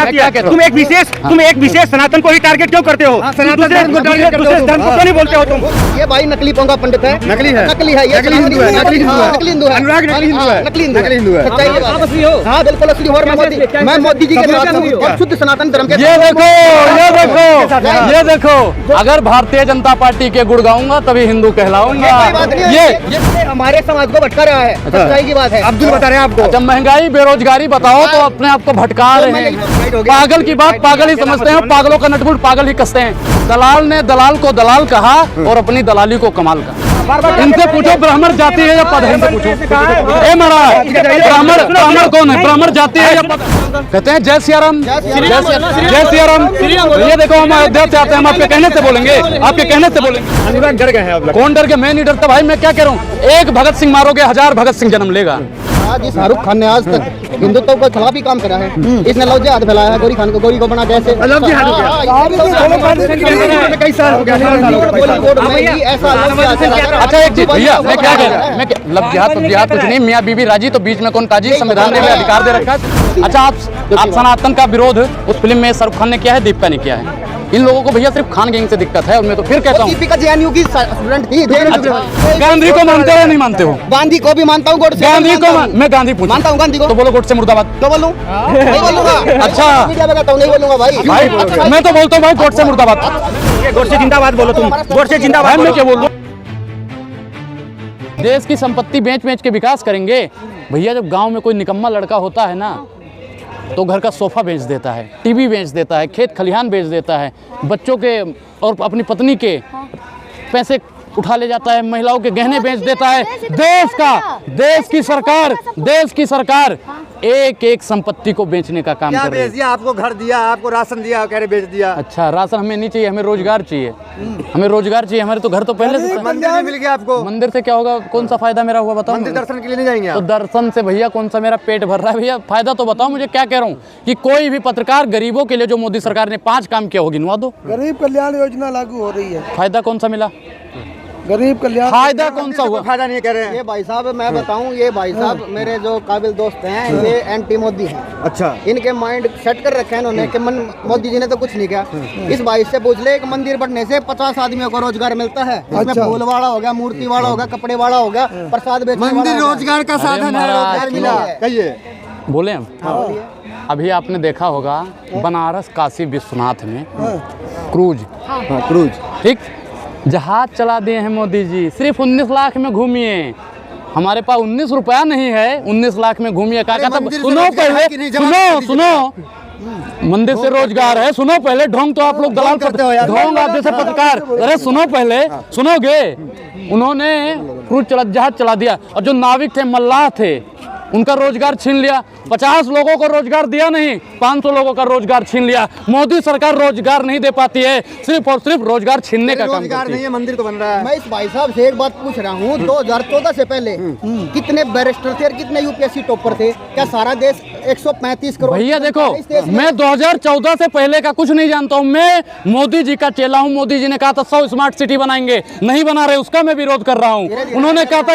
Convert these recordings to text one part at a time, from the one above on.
जाती है। तुम एक विशेष सनातन को ही टारगेट क्यों करते हो? सनातन धर्म को टारगेट करते हो, धर्म को क्यों नहीं बोलते हो तुम? ये भाई नकली पोंगा पंडित है, नकली है, ये नकली हिंदू है, नकली हिंदू है, अनुराग नकली हिंदू है, नकली हिंदू है। सच्चाई आप असली हो? हाँ बिल्कुल असली हो। मैं मोदी जी के साथ हूँ और शुद्ध सनातन धर्म के। ये देखो, अगर भारतीय जनता पार्टी के गुण गाऊंगा तभी हिंदू कहलाऊंगा। ये हमारे समाज को भटका रहा है, सच्चाई की बात है। अब्दुल बता रहे हैं आपको। जब महंगाई बेरोजगारी बताओ तो अपने आप को भटका रहे हैं। पागल की बात पागल ही समझते हैं, पागलों का नटमुट पागल ही कसते हैं। दलाल ने दलाल को दलाल कहा और अपनी दलाली को कमाल कहा। इनसे पूछो ब्राह्मण जाति है या पद है, इनसे पूछो। ए महाराज, ब्राह्मण कौन है? ब्राह्मण जाति है या पद? कहते हैं जय सियाराम, जय सियाराम। ये देखो, हम अयोध्या से आते हैं, हम आपके कहने से बोलेंगे, आपके कहने से बोलेंगे। अनुराग डर गए हैं आप लोग। कौन डर गया? मैं नहीं डरता भाई। मैं क्या कह रहा हूँ, एक भगत सिंह मारोगे 1000 भगत सिंह जन्म लेगा। आज शाहरुख खान ने आज तक हिंदुत्व के खिलाफ ही काम करा है। इसने लव जिहाद फैलाया है, गोरी खान को, गोरी को बना कैसे लव जिहाद हो गया। कई साल हो गया। अच्छा एक चीज भैया, मैं क्या कह रहा हूँ, लव जिहाद कुछ नहीं, मियाँ बीबी राजी तो बीच में कौन काजी? संविधान ने अधिकार दे रखा है। अच्छा आप सनातन का विरोध उस फिल्म में शाहरुख खान ने किया है, दीपिका ने किया है। इन लोगों को भैया सिर्फ खान गैंग से दिक्कत है। और मैं तो फिर कहता हूँ दीपिका जेएनयू की स्टूडेंट थी। गांधी को मानते हो या नहीं मानते हो? गांधी को भी मानता हूँ, गोडसे गांधी को मैं गांधी पूछूं? मानता हूँ गांधी को। तो बोलो गोडसे मुर्दाबाद। तो बोलूं? नहीं बोलूंगा। अच्छा नहीं बोलूंगा भाई। मैं तो बोलता हूँ भाई गोडसे मुर्दाबाद। गोडसे जिंदाबाद बोलो तुम, गोडसे जिंदाबाद। मैं क्या बोल? देश की संपत्ति बेच बेच के विकास करेंगे भैया। जब गांव में कोई निकम्मा लड़का होता है ना, तो घर का सोफा बेच देता है, टीवी बेच देता है, खेत खलिहान बेच देता है, बच्चों के और अपनी पत्नी के पैसे उठा ले जाता है, महिलाओं के गहने बेच देता है। देश की सरकार एक एक संपत्ति को बेचने का काम कर रही है। बेच दिया? आपको घर दिया, आपको राशन दिया, कह रहे बेच दिया। अच्छा, राशन हमें नहीं चाहिए, हमें रोजगार चाहिए। हमें रोजगार चाहिए। हमारे तो घर तो पहले से। मंदिर भी मिल गया आपको। मंदिर से क्या होगा? कौन सा फायदा मेरा हुआ बताओ? मंदिर दर्शन के लिए नहीं जाएंगे? तो दर्शन से भैया कौन सा मेरा पेट भर रहा है? भैया फायदा तो बताओ मुझे। क्या कह रहा हूँ कि कोई भी पत्रकार गरीबों के लिए जो मोदी सरकार ने 5 काम किया होगी, गिनवा दो। गरीब कल्याण योजना लागू हो रही है। फायदा कौन सा मिला? गरीब कल्याण फायदा कौन सा हुआ? फायदा नहीं कह रहे हैं ये भाई साहब, मैं बताऊं, ये भाई साहब मेरे जो काबिल दोस्त हैं, ये एंटी मोदी हैं। अच्छा, इनके माइंड सेट कर रखे हैं इन्होंने कि मोदी जी ने तो कुछ नहीं किया। इस भाई से पूछ ले, एक मंदिर बनने से 50 आदमियों को रोजगार मिलता है। इसमें फूल वाला हो गया, मूर्ति वाला हो गया, कपड़े वाला हो गया, प्रसाद बेचने वाला। मंदिर रोजगार का साधन है, रोजगार मिला। कहिए, बोले हम। अभी आपने देखा होगा बनारस काशी विश्वनाथ में क्रूज, ठीक, जहाज चला दिए हैं मोदी जी। सिर्फ 19 लाख में घूमिए। हमारे पास 19 रुपया नहीं है, 19 लाख में घूमिए। क्या कहता? सुनो पहले, सुनो मंदिर से रोजगार है। सुनो पहले, ढोंग तो आप लोग दलाल करते हो यार। ढोंग आप जैसे पत्रकार। अरे सुनो पहले, सुनोगे? उन्होंने क्रूज जहाज चला दिया और जो नाविक थे, मल्लाह थे, उनका रोजगार छीन लिया। 50 लोगों को रोजगार दिया नहीं, 500 लोगों का रोजगार छीन लिया। मोदी सरकार रोजगार नहीं दे पाती है, सिर्फ और सिर्फ रोजगार छीनने का काम करती है। मंदिर तो बन रहा है। मैं इस भाई साहब से एक बात पूछ रहा हूँ, 2014 से पहले कितने बैरिस्टर थे और कितने यूपीएससी टॉपर थे? क्या सारा देश 135 करोड़? भैया देखो, मैं 2014 से पहले का कुछ नहीं जानता हूँ। मैं मोदी जी का चेला हूँ। मोदी जी ने कहा था 100 स्मार्ट सिटी बनाएंगे, नहीं बना रहे, उसका मैं विरोध कर रहा हूँ। उन्होंने कहा था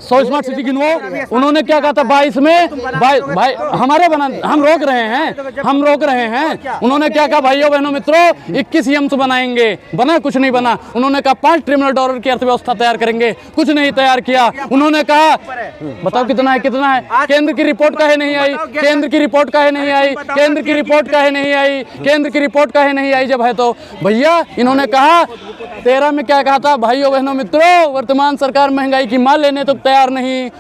100 स्मार्ट सिटी गिनवाओ। उन्होंने क्या कहा था 22 में? भाई हमारे बना, हम रोक रहे हैं। उन्होंने क्या कहा भाइयों बहनों मित्रों, 21 एम्स बनाएंगे, बना कुछ नहीं बना। उन्होंने कहा $5 ट्रिलियन की अर्थव्यवस्था तैयार करेंगे, कुछ नहीं तैयार किया। उन्होंने कहा बताओ कितना है? केंद्र की रिपोर्ट काहे नहीं आई? केंद्र की रिपोर्ट काहे नहीं आई? जब है तो भैया इन्होंने कहा 13 में क्या कहा था भाइयों बहनों मित्रों, वर्तमान सरकार महंगाई की मार लेने तो तैयार नहीं।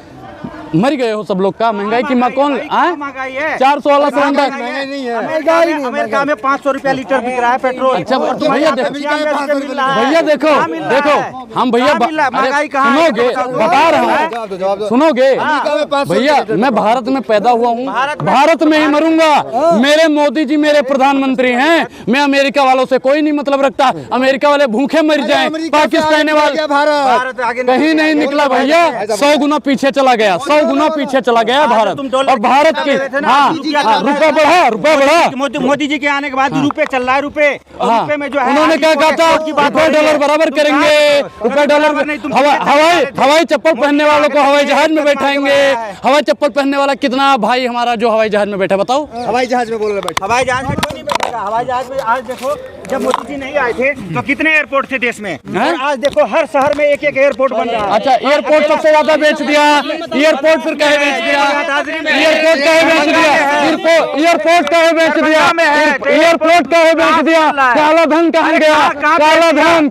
मर गए हो सब लोग का। महंगाई की माँ कौन? 400 वाला सिलेंडर अमेरिका में 500 रुपया लीटर बिक रहा है पेट्रोल। अच्छा भैया देखो हम भैया सुनोगे, बता रहा हूँ, सुनोगे भैया, मैं भारत में पैदा हुआ हूँ, भारत में ही मरूंगा। मेरे मोदी जी मेरे प्रधानमंत्री हैं। मैं अमेरिका वालों से कोई नहीं मतलब रखता। अमेरिका वाले भूखे मर जाएं, पाकिस्तान वाले कहीं नहीं निकला भैया, 100 गुना पीछे चला गया। 100 गुना पीछे चला गया है भारत। और भारत के रुपया बढ़ा मोदी जी के आने के बाद रुपए चल रहा है, रुपए में जो है उन्होंने क्या कहा था, रुपये डॉलर बराबर करेंगे, रुपये डॉलर हवाई चप्पल पहनने वालों को हवाई जहाज में बैठाएंगे। हवाई चप्पल पहनने वाला कितना भाई हमारा जो हवाई जहाज में बैठा बताओ? हवाई जहाज में बोल रहे बैठे, हवाई जहाज में क्यों नहीं बैठेगा? हवाई जहाज में आज देखो, जब मोदी जी नहीं आए थे तो कितने एयरपोर्ट थे देश में, और आज देखो हर शहर में एक एक एयरपोर्ट बन रहा है। अच्छा, एयरपोर्ट सबसे ज्यादा बेच दिया, एयरपोर्ट फिर कहे बेच दिया, एयरपोर्ट कहे बेच दिया, एयरपोर्ट कहे बेच दिया, एयरपोर्ट कहे बेच दिया, काला धन कहाँ गया? काला धन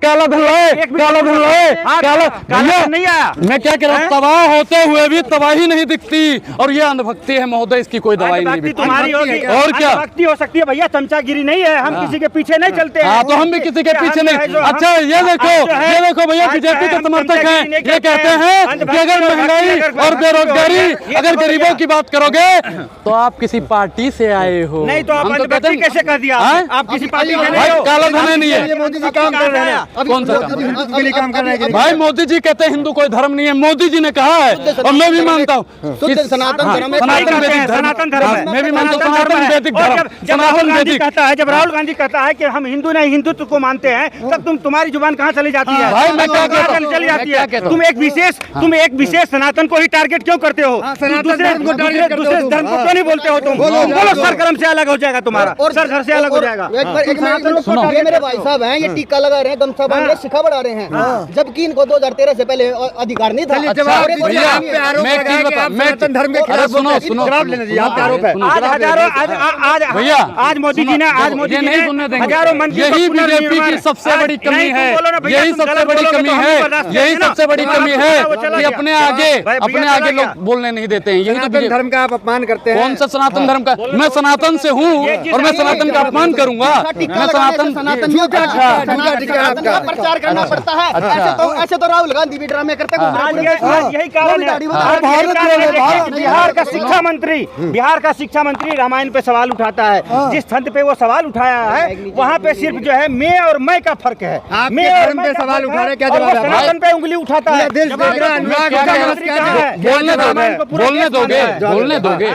नहीं आया। मैं क्या कह रहा हूँ, तबाह होते हुए भी तबाही नहीं दिखती, और ये अंधभक्ति है महोदय, इसकी कोई दवाई नहीं दिखती। तुम्हारी होगी और क्या भक्ति हो सकती है भैया, चमचागिरी नहीं है, हम किसी के पीछे नहीं चलते हैं। हाँ, तो हम भी किसी के पीछे नहीं। अच्छा, ये देखो भैया, बीजेपी के समर्थक हैं, ये कहते हैं कि अगर महंगाई और बेरोजगारी, अगर गरीबों की बात करोगे तो आप किसी पार्टी से आए हो। नहीं तो आप अंधभक्ति कैसे कर दिया? आप किसी पार्टी के नहीं भाई, हो। काला धन नहीं है। मोदी जी काम कर रहे हैं, कौन सा के लिए काम कर रहे हैं भाई? मोदी जी कहते हैं हिंदू कोई धर्म नहीं है, मोदी जी ने कहा है, और मैं भी मानता हूँ शुद्ध सनातन धर्म है। सनातन वैदिक धर्म, सनातन धर्म है। मैं भी मानता हूँ सनातन वैदिक धर्म, जब राहुल गांधी कहता है, जब राहुल गांधी कहता है कि हम हिंदू नहीं हिंदुत्व को मानते हैं, तब तुम्हारी जुबान कहाँ चली जाती है? भाई, मैं क्या कहता हूं? चली जाती मैं है। क्या कहता तुम एक विशेष सनातन को ही टारगेट क्यों करते हो? दूसरे धर्म को क्यों नहीं बोलते हो? तुम बोलो, सर कर्म से अलग हो जाएगा तुम्हारा, और सर घर से अलग हो जाएगा। ये मेरे भाई साहब हैं, ये टीका लगा रहे हैं, गमछा बांध रहे हैं, शिखा बढ़ा रहे हैं, जबकि इनको 2013 से पहले अधिकार नहीं था। भैया, मैं एक चीज बता, अरे सुनो भैया, आज मोदी जी ने नहीं सुनने देंगे। हजारों मंत्री यही बीजेपी की सबसे बड़ी कमी है, यही सबसे बड़ी कमी है, यही सबसे बड़ी कमी है कि अपने आगे लोग बोलने नहीं देते हैं। यही तो बीजेपी धर्म का आप अपमान करते हैं। कौन सा सनातन धर्म का? मैं सनातन से हूँ और मैं सनातन का अपमान करूंगा? मैं सनातन प्रचार करना पड़ता है। ऐसे तो राहुल गांधी भी ड्रामे करते हैं। यही कारण है। बिहार का शिक्षा मंत्री रामायण पे सवाल उठाता है, जिस संत पे वो सवाल उठाया है वहाँ पे सिर्फ जो है मैं और मैं का फर्क है। मैं और मैं सवाल उठा रहे, क्या जवाब है? सनातन पे उंगली उठाता है। बोलने दोगे?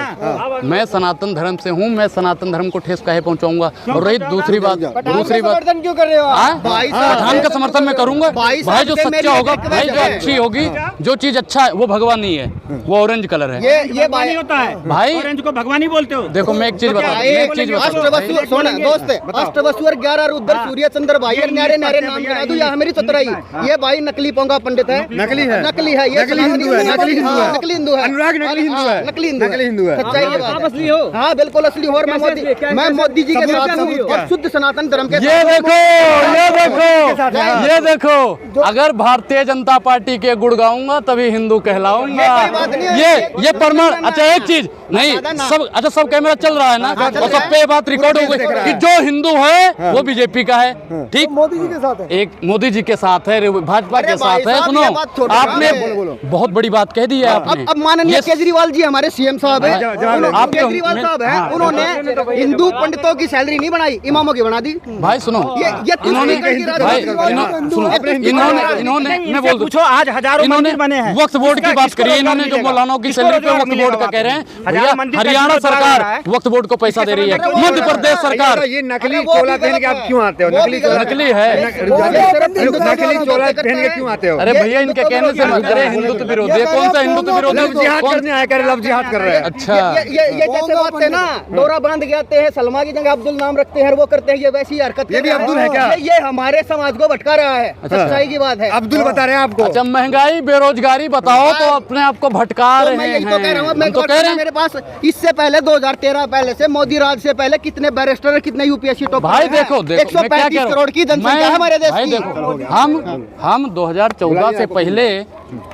मैं सनातन धर्म से हूँ, मैं सनातन धर्म को ठेस काहे पहुँचाऊंगा? और रही दूसरी बात समर्थन क्यों कर रहे हो आप? पठान का समर्थन मैं करूंगा। भाई, जो सच्चा होगा, भाई जो अच्छी होगी, जो चीज अच्छा है वो भगवान नहीं है, वो ऑरेंज कलर है। ये भगवानी होता है भाई, ऑरेंज को भगवानी बोलते हो। देखो मैं एक चीज बता, अष्टवसुर 11 रुद्र सूर्य चंद्र भाई न्यारे न्यारे नाम गिना दूं, या मेरी चतुराई। ये भाई नकली पोंगा पंडित है, नकली है, ये नकली हिंदू है, नकली हिंदू है, अनुराग नकली हिंदू है, नकली हिंदू है। सच्चाई की बात है। असली हो? हाँ बिल्कुल असली हो। और मैं मोदी जी के साथ हूँ और शुद्ध सनातन धर्म के। ये देखो, अगर भारतीय जनता पार्टी के गुण गाऊंगा तभी हिंदू कहलाऊंगा। ये प्रमाण। अच्छा, एक चीज नहीं, सब कैमरा चल रहा है ना, और सब पे बात रिकॉर्ड हो गई कि जो हिंदू है वो बीजेपी का है, ठीक? मोदी जी के साथ है, एक मोदी जी के साथ है, भाजपा के साथ है। सुनो, आपने बहुत बड़ी बात कह दी है आपने। अब माननीय केजरीवाल जी हमारे सीएम साहब है, केजरीवाल साहब है, उन्होंने हिंदू पंडितों की सैलरी नहीं बढ़ाई, इमामों की बढ़ा दी। भाई सुनो, इन्होंने मैं बोल पूछो, आज हजारों मंदिर बने हैं। वक्फ बोर्ड की बात करी इन्होंने, जो मौलानाओं की सैलरी पे वक्फ बोर्ड का कह रहे हैं। हरियाणा सरकार वक्फ बोर्ड को पैसा दे रही है, मध्य प्रदेश सरकार। ये नकली चोला पहन के आप क्यों आते हो? नकली है, नकली चोला पहन के क्यों आते हो? अरे भैया, इनके कहने से अरे हिंदुत्व विरोधी है। कौन सा हिंदुत्व विरोधी? जिहाद करने आया, कह लव जिहाद कर रहे हैं। अच्छा, ये जैसे बात है ना, डोरा बांध के आते हैं, सलमा की जगह अब्दुल नाम रखते हैं, वो करते हैं, ये वैसी हरकत। ये भी अब्दुल है क्या? ये हमारे समाज को भटका रहा है। सच्चाई की बात है। अब्दुल बता रहे हैं आपको। अच्छा, महंगाई बेरोजगारी बताओ तो अपने आप को भटका रहे हैं। मैं यही तो कह रहा हूँ। मैं तो कह रहे हैं मेरे पास इससे पहले 2013 पहले से मोदी राज से पहले कितने बैरिस्टर, कितने यूपीएससी टॉपर। भाई देखो 135 करोड़ की जनसंख्या है हमारे देश की। देखो, हम 2014 से पहले,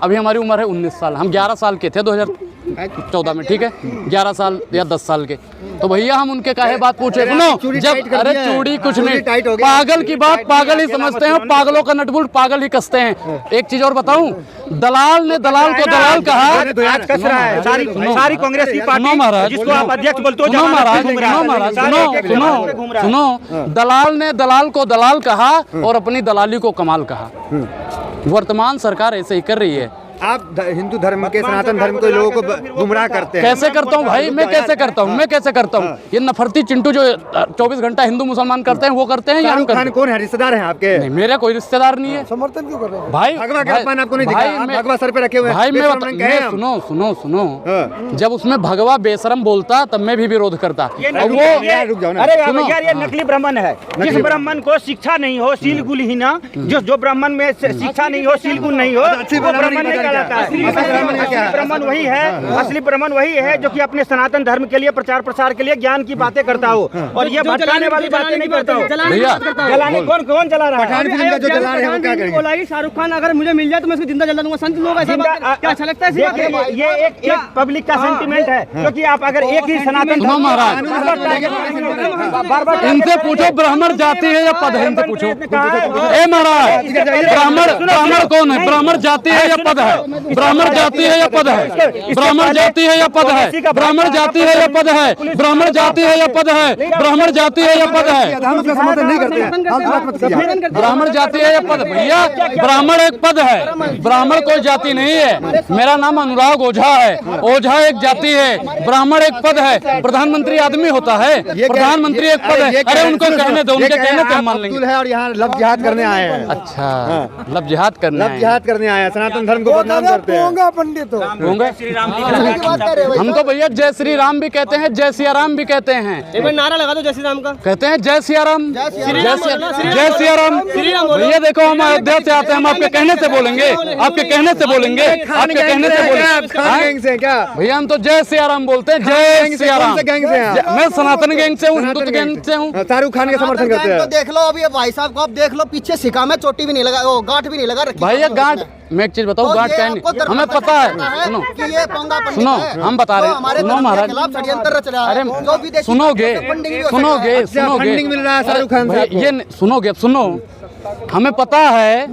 अभी हमारी उम्र है 19 साल, हम 11 साल के थे 2014 में, ठीक है, 11 साल या 10 साल के। तो भैया हम उनके काहे बात पूछे? सुनो, जब अरे चूड़ी कुछ नहीं, पागल की बात पागल ही समझते हैं, पागलों का नटबुल्ट पागल ही कसते हैं। एक चीज और बताऊं, दलाल ने दलाल को दलाल कहा। आज कस रहा है सारी कांग्रेस की पार्टी, जिसको आप अध्यक्ष बोलते हो। सुनो, दलाल ने दलाल को दलाल कहा और अपनी दलाली को कमाल कहा। वर्तमान सरकार ऐसे ही कर रही है। आप हिंदू धर्म के, सनातन धर्म के लोगों को गुमराह करते हैं। कैसे करता हूँ भाई, मैं कैसे करता हूँ, मैं कैसे करता हूँ? ये नफरती चिंटू जो 24 घंटा हिंदू मुसलमान करते हैं वो करते हैं या हम शाहरुख करते खान हैं? कौन है, रिश्तेदार हैं आपके? नहीं, मेरा कोई रिश्तेदार नहीं है। समर्थन क्यों कर रहे हैं? भाई भगवा का अपमान आपको नहीं दिखा? भाई, आप मैं- भगवा सर पे रखे हुए हैं। भाई मैं बेशरम रंग के हैं हम। सुनो हाँ। जब उसमें भगवा बेशरम बोलता तब मैं भी विरोध करता। और वो रुक जाओ ना। अरे सुनो। यार ये नकली ब्राह्मण है। जिस ब्राह्मण को शिक्षा नहीं हो, सीलगुल ही ना, जो ब्राह्मण में शिक्षा नहीं हो, सीलगुल नहीं हो, अच्छी वो ब्राह्मण ब्राह्मण नहीं क्या? कहलाता है। असली ब्राह्मण क्या है? असली ब्राह्मण वही है, असली ब्राह्मण वही है जो कि अपने सनातन धर्म के लिए प्रचार प्रसार के लिए ज्ञान की बातें करता हो और ये भटकाने वाली बातें नहीं करता हो। भैया जलाने कौन जला रहा है? पठान फिल्म का जो जला रहे हैं वो क्या करेंगे? बोला शाहरुख खान अगर मुझे मिल जाए तो मैं उसको जिंदा जला दूंगा। संत लोग ऐसा बात क्या अच्छा लगता है? देखिए, ये एक पब्लिक का सेंटीमेंट है, क्योंकि आप अगर एक ही सनातन सुनो महाराज, बार इनसे पूछो ब्राह्मण जाति है या पद है, इनसे पूछो। ए महाराज, ब्राह्मण कौन है? ब्राह्मण जाति है या पद है? ब्राह्मण जाति है या पद है? ब्राह्मण जाति है या पद है? ब्राह्मण जाति है या पद है? ब्राह्मण जाति है या पद है? ब्राह्मण जाति है या पद है? हम उसका समर्थन नहीं करते हैं। ब्राह्मण जाति है या पद? भैया ब्राह्मण एक पद है, ब्राह्मण कोई जाति नहीं है। मेरा नाम अनुराग ओझा है, ओझा एक जाति है, ब्राह्मण एक पद है। प्रधानमंत्री आदमी होता है, प्रधानमंत्री एक पद है। अरे उनको कहने दो, उनके कहने पे हम मान लेंगे। है और यहाँ लव जिहाद करने आए हैं। अच्छा, लब जिहाद करने लव आए हैं। जिहाद करने आए हैं, सनातन धर्म को बदनाम करते हैं। पोंगा पंडित हो। होंगे? हम तो भैया जय श्री राम भी कहते हैं, जय सिया राम भी कहते हैं। एक बार नारा लगा दो जय श्री राम का। कहते हैं जय सिया राम, जय सिया राम। भैया देखो हम अयोध्या से आते हैं, हम आपके कहने से बोलेंगे, आपके कहने से बोलेंगे, आपके कहने से बोलेंगे। खान गैंग से हैं क्या? भैया हम तो जय सिया राम बोलते हैं, जय सिया राम। कौन से गैंग से हैं आप? मैं सनातन गैंग से हूँ, हिंदू गैंग से हूँ। शाहरुख खान के समर्थन करते हैं। देख लो अभी ये भाई साहब को, आप देख लो पीछे सिक्का में चोटी भी नहीं लगा, वो गांठ भी नहीं लगा रखी। भैया गांठ, मैं एक चीज बताऊँ, गांठ क्या नहीं, हमें पता है। सुनो कि ये पोंगा पंडित सुनो, है, हम बता रहे जो हैं, हमारे सुनो धर्म के महाराज। खिलाफ षड्यंत्र रच रहा है। अरे जो विदेशी सुनोगे, फंडिंग भी हो सुनोगे, सकता है। सुनोगे। फंडिंग मिल रहा है शाहरुख खान से भैया, आपको। ये सुनोगे, सुनो। हमें पता है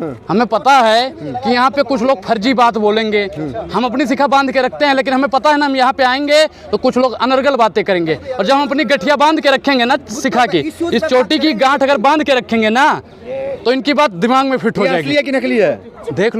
कि यहाँ पे कुछ लोग फर्जी बात बोलेंगे। हम अपनी शिखा बांध के रखते हैं, लेकिन हमें पता है ना, हम यहाँ पे आएंगे तो कुछ लोग अनर्गल बातें करेंगे। और जब हम अपनी गठिया बांध के रखेंगे ना शिखा की, इस चोटी की गांठ अगर बांध के रखेंगे ना, तो इनकी बात दिमाग में फिट हो ये असली जाएगी। है कि नकली है? देख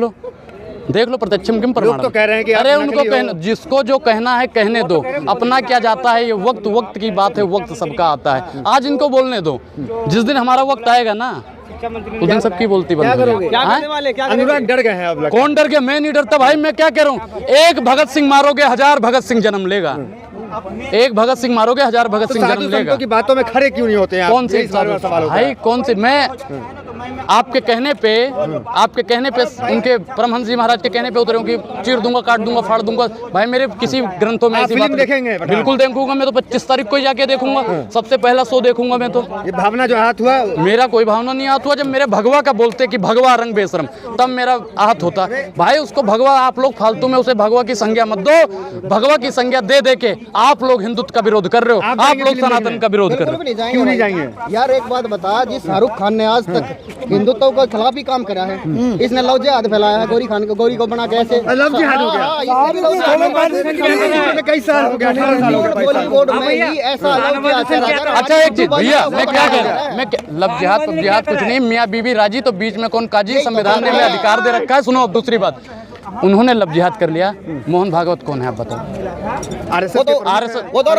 लो प्रत्यक्षम किम प्रमाण। लोग तो कह रहे हैं कि अरे आप उनको नकली हो। कहना, जिसको जो कहना है कहने दो, अपना क्या जाता है। ये वक्त की बात है, वक्त सबका आता है। आज इनको बोलने दो, जिस दिन हमारा वक्त आएगा ना, उस दिन सबकी बोलती बंद हो जाएगी। हाँ? अनुराग डर गए हैं आप लोग। कौन डर गया? मैं नहीं डरता भाई, मैं क्या कह रहा हूँ। एक भगत सिंह मारोगे, 1000 भगत सिंह जन्म लेगा। एक भगत सिंह मारोगे, 1000 भगत सिंह साधु जन्म लेगा। संतों की बातों में खड़े क्यों नहीं होते हैं आप? कौन से यही सवाल होता भाई, है। कौन से? मैं आपके कहने पे उनके परमहंस जी महाराज के कहने पे उतरे हूँ कि चीर दूंगा, काट दूंगा, फाड़ दूंगा। भाई मेरे किसी ग्रंथों में आप ऐसी फिल्म बात देखेंगे? बिल्कुल देखूंगा। मैं तो 25 तारीख को ही जाके देखूंगा, सबसे पहला शो देखूंगा मैं तो। ये भावना जो हाथ हुआ, मेरा कोई भावना नहीं आहत हुआ। जब मेरे भगवा का बोलते कि भगवा रंग बेशरम, तब मेरा आहत होता। भाई उसको भगवा, आप लोग फालतू में उसे भगवा की संज्ञा मत दो। भगवा की संज्ञा दे के आप लोग हिंदुत्व का विरोध कर रहे हो, आप लोग सनातन का विरोध कर रहे हो। क्यों नहीं जाएंगे? यार एक बात बता, जी शाहरुख खान ने आज तक हिंदुत्व के खिलाफ ही काम करा है। इसने लव जिहाद फैलाया है, गौरी को बना के ऐसे लव जिहाद हो गया। कई साल हो गया, 18 साल हो गए। बॉलीवुड में ही ऐसा लव जिहाद फैलाया। अच्छा एक चीज भैया, मैं क्या कह रहा हूँ, लब जिहाद पब जिहाद कुछ नहीं, मियाँ बीबी राजी तो बीच में कौन काजी। संविधान ने हमें अधिकार दे रखा है। सुनो दूसरी बात, उन्होंने लब जिहाद कर लिया। मोहन भागवत कौन है आप बताओ? RSS। और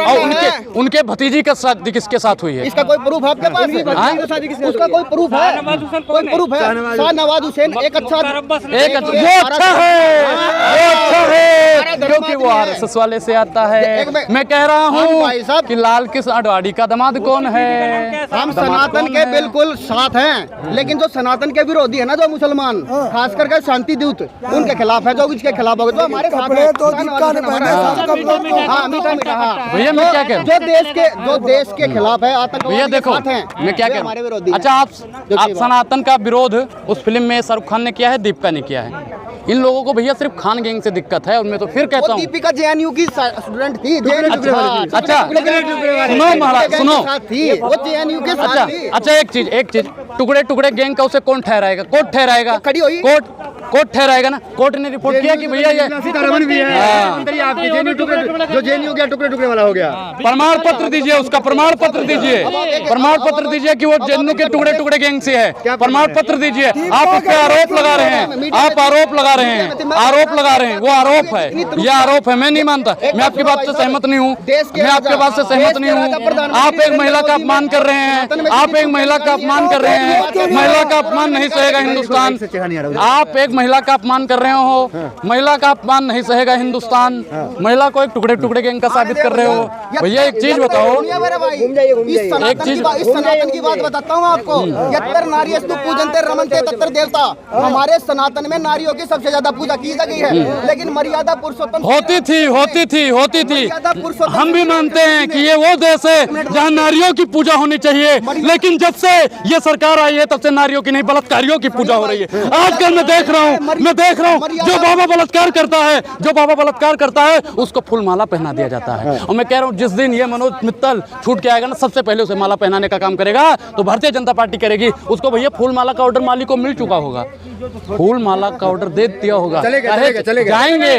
उनके भतीजी का शादी किसके साथ हुई है? इसका कोई प्रूफ है आपके पास? उसका कोई प्रूफ है? कोई प्रूफ है? शाहनवाज हुसैन एक अच्छा वो अच्छा है क्योंकि वो RSS वाले से आता है। मैं कह रहा हूँ कि लाल कृष्ण आडवाणी का दामाद कौन है? हम सनातन के बिल्कुल साथ हैं, लेकिन जो सनातन के विरोधी है ना, जो मुसलमान, खास करके शांति दूत, उनके खिलाफ है। जो इसके खिलाफ होगा, जो हमारे साथ है। तो दिक्का ने पहने हाँ, मीठा हाँ। भैया मैं क्या कह रहा हूँ, जो देश के खिलाफ है, आतंकवाद भैया के देखो साथ हैं, मैं क्या वे कह हमारे रहा विरोधी हूँ। हैं। अच्छा आप सनातन का विरोध उस फिल्म में शाहरुख खान ने किया है, दीपिका ने किया है। इन लोगों को भैया सिर्फ खान गैंग से दिक्कत है। और मैं तो फिर कहता हूँ, दीपिका JNU की स्टूडेंट थी। अच्छा सुनो महाराज, सुनो। वो JNU के साथ थी। अच्छा एक चीज टुकड़े गैंग का उसे कौन ठहराएगा? कोर्ट ठहराएगा। खड़ी हुई। कोर्ट कोर्ट ठहराएगा ना। कोर्ट ने रिपोर्ट किया कि भैया ये सीतारमण भी है आपके जेएनयू टुकड़े जो जेएनयू गया टुकड़े टुकड़े वाला हो गया। प्रमाण पत्र दीजिए, उसका प्रमाण पत्र दीजिए, प्रमाण पत्र दीजिए कि वो जेएनयू के टुकड़े टुकड़े गैंग से है। प्रमाण पत्र दीजिए। आप उस पे आरोप लगा रहे हैं, आप आरोप लगा रहे हैं, आरोप लगा रहे हैं, वो आरोप है, ये आरोप है। मैं नहीं मानता, मैं आपकी बात से सहमत नहीं हूँ, मैं आपके बात से सहमत नहीं हूँ। आप एक महिला का अपमान कर रहे हैं, आप एक महिला का अपमान कर रहे हैं। महिला का अपमान नहीं सहेगा हिंदुस्तान। आप एक महिला का अपमान कर रहे हो, महिला का अपमान नहीं सहेगा हिंदुस्तान। महिला को एक टुकड़े टुकड़े गैंग का साबित कर रहे हो। भैया एक चीज बताओ, एक चीज इस सनातन की बात बताता हूँ आपको। यत्र नार्यस्तु पूजन्ते रमन्ते तत्र देवता। हमारे सनातन में नारियों की सबसे ज्यादा पूजा की गई है, लेकिन मर्यादा पुरुषोत्तम होती थी। हम भी मानते हैं कि ये वो देश है जहाँ नारियों की पूजा होनी चाहिए, लेकिन जब से ये सरकार आई है तब से नारियों की नहीं बलात्कारियों की पूजा हो रही है। आजकल मैं देख रहा हूँ जो बाबा बलात्कार करता है उसको फूल माला पहना दिया जाता है। और मैं कह रहा हूँ जिस दिन ये मनोज मित्तल छूट के आएगा ना, सबसे पहले उसे माला पहनाने का काम करेगा तो भारतीय जनता पार्टी करेगी। उसको भैया फूल माला का ऑर्डर माली को मिल चुका होगा, फूल माला का ऑर्डर दे दिया होगा। जाएंगे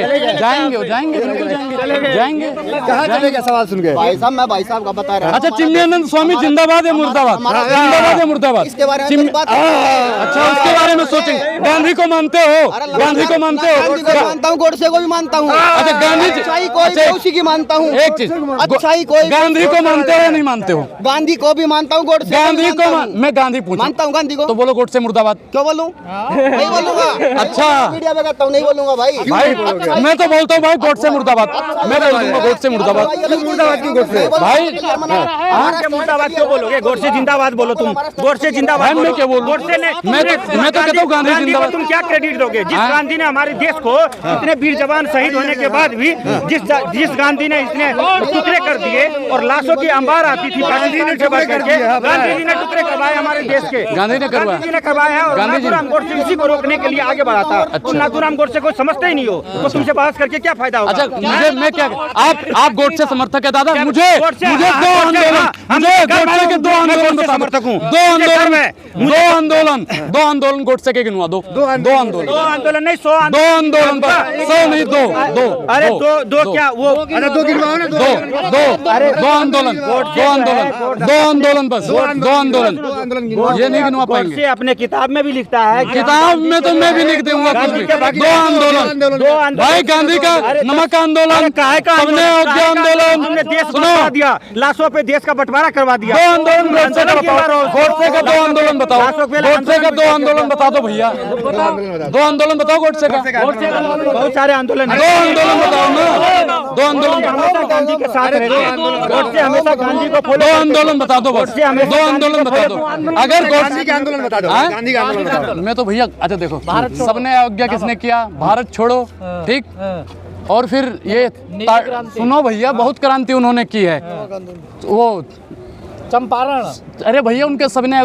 कहाँ चलेगा सवाल सुन के? भाई साहब का बता रहा हूं। अच्छा, चिन्मयानंद स्वामी जिंदाबाद है मुर्दाबाद, जिंदाबाद है मुर्दाबाद। इसके बारे में बात अच्छा, उसके बारे में सोचेंगे। गांधी को मानते हो? गांधी को मानते हो? गांधी को मानता हूँ, गोडसे को भी मानता हूँ। अच्छा, गांधी जी अच्छाई को भी उसी की मानता हूँ। एक चीज, अच्छाई को गांधी को मानते हो या नहीं मानते हो? गांधी को भी मानता हूँ, गोडसे गांधी को मैं गांधी पूछूं मानता हूँ। गांधी को तो बोलो गोडसे मुर्दाबाद। क्यों बोलूं? नहीं बोलूंगा। अच्छा, मीडिया में कहता हूँ, नहीं बोलूंगा भाई। मैं तो बोलता हूँ भाई गोडसे मुर्दाबाद। मैं बोल दूंगा गोडसे मुर्दाबाद। मुर्दाबाद की गोडसे भाई मुर्दाबाद क्यों बोलोगे? गोडसे जिंदाबाद बोलो तुम। गोडसे जिंदाबाद मैं क्या बोलूं? गोडसे ने मैं तो कहता हूँ गांधी जिंदाबाद। तुम क्या क्रेडिट दोगे? जिस गांधी ने हमारे देश को इतने वीर जवान शहीद होने के बाद भी जिस गांधी ने इतने टुकड़े कर दिए और लाशों की अंबार आती थी, गांधी ने टुकड़े करके गांधी जी ने टुकड़े करवाए हमारे देश के। गांधी ने करवाया, गांधी जी ने करवाया है। और नाथूराम गोडसे इसी को रोकने के लिए आगे बढ़ा था। तुम नाथूराम गोडसे को समझते ही नहीं हो, तो तुमसे बहस करके क्या फायदा होगा? अच्छा, मुझे मैं क्या आप गोडसे समर्थक है दादा? मुझे गोडसे के दो आंदोलन समर्थक हूँ। दो आंदोलन गोडसे के गिनवा दो। दो आंदोलन नहीं, 100 आंदोलन बस, 100 नहीं, दो। अरे दो क्या वो? अच्छा, दो गिनवाओ ना। दो आंदोलन बस, दो आंदोलन। ये नहीं गिनवा पाएंगे। गोडसे अपने किताब में भी लिखता है। किताब में तो मैं भी लिख दूंगा कुछ भी। दो आंदोलन भाई, गांधी का नमक आंदोलन, सबने अयोध्या आंदोलन, हमने देश बचा दिया, लाशों पे देश का बंटवारा करवा दिया। दो आंदोलन गोडसे का बताओ, गोडसे का दो आंदोलन बताओ, गोडसे का दो आंदोलन बता दो भैया। दो आंदोलन बताओ गोडसे का। बहुत सारे आंदोलन दो आंदोलन बताओ ना, दो आंदोलन गांधी के साथ रहते हैं। गोडसे हमेशा गांधी को फॉलो। दो आंदोलन बता दो बस, दो आंदोलन बता दो। अगर गांधी के आंदोलन बता दो, गांधी का आंदोलन बता दो। मैं तो भैया, अच्छा देखो, सबने अयोध्या किसने किया? भारत छोड़ो, ठीक। और फिर ये सुनो भैया, बहुत क्रांति उन्होंने की है। वो चंपारण। अरे भैया, उनके सबने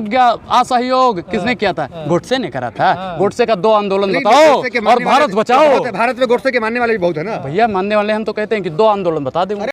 असहयोग किसने किया था? गोडसे ने करा था। गोडसे का दो आंदोलन बताओ और भारत बचाओ। भारत में गोडसे के मानने वाले भी बहुत है ना भैया। मानने वाले हम तो कहते हैं कि दो आंदोलन बता दें।